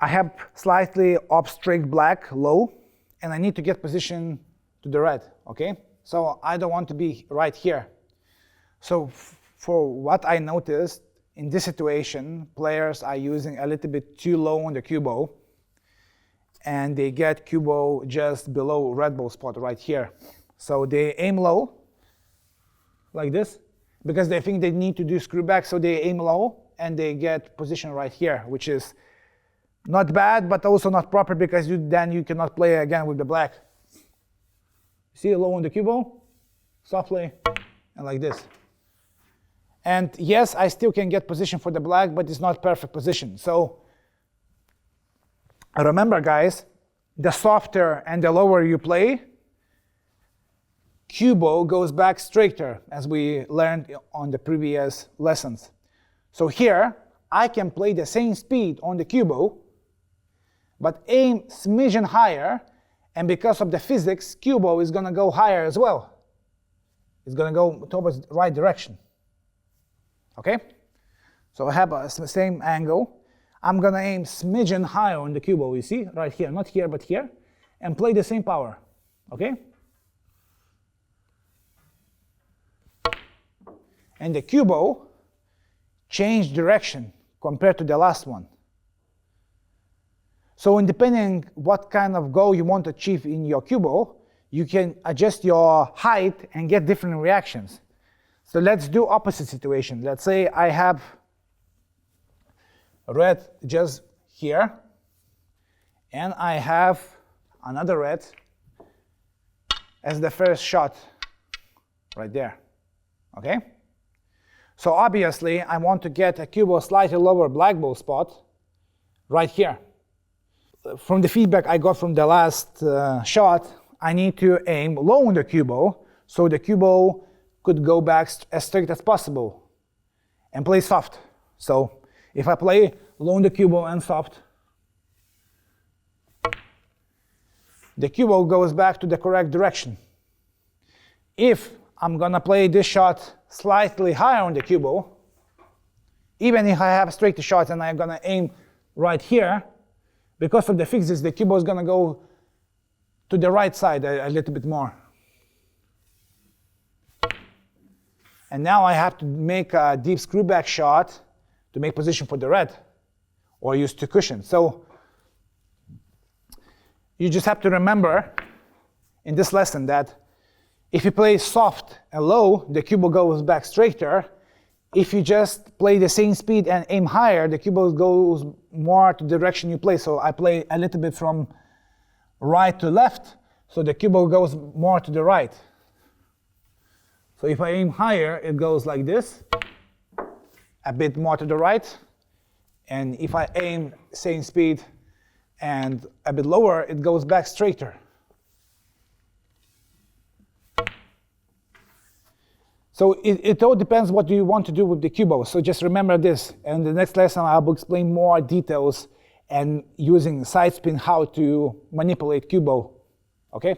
I have slightly up straight black low, and I need to get position to the red, okay? So I don't want to be right here. So for what I noticed, in this situation, players are using a little bit too low on the cue ball, and they get cue ball just below red ball spot right here. So they aim low, like this, because they think they need to do screw back, so they aim low, and they get position right here, which is not bad, but also not proper, because then you cannot play again with the black. See, low on the cue ball, softly, and like this. And yes, I still can get position for the black, but it's not perfect position. So remember, guys, the softer and the lower you play, cue ball goes back straighter, as we learned on the previous lessons. So here, I can play the same speed on the cue ball, but aim smidgen higher, and because of the physics, cue ball is going to go higher as well. It's going to go towards the right direction. Okay? So I have the same angle. I'm going to aim smidgen higher on the cue ball, you see, right here, not here, but here, and play the same power. Okay? And the cue ball change direction compared to the last one. So depending what kind of goal you want to achieve in your cue ball, you can adjust your height and get different reactions. So let's do opposite situation. Let's say I have red just here, and I have another red as the first shot right there. Okay? So obviously, I want to get a cue ball slightly lower black ball spot right here. From the feedback I got from the last shot, I need to aim low on the cue ball, so the cue ball could go back as straight as possible and play soft. So if I play low on the cue ball and soft, the cue ball goes back to the correct direction. If I'm going to play this shot slightly higher on the cue ball, even if I have a straight shot and I'm going to aim right here, because of the physics, the cue ball is going to go to the right side a little bit more. And now I have to make a deep screw back shot to make position for the red, or use two cushions. So you just have to remember in this lesson that if you play soft and low, the cue ball goes back straighter. If you just play the same speed and aim higher, the cue ball goes more to the direction you play. So I play a little bit from right to left, so the cue ball goes more to the right. So if I aim higher, it goes like this, a bit more to the right. And if I aim same speed and a bit lower, it goes back straighter. So it all depends what you want to do with the cue ball. So just remember this. And the next lesson, I will explain more details and using side spin how to manipulate cue ball. Okay?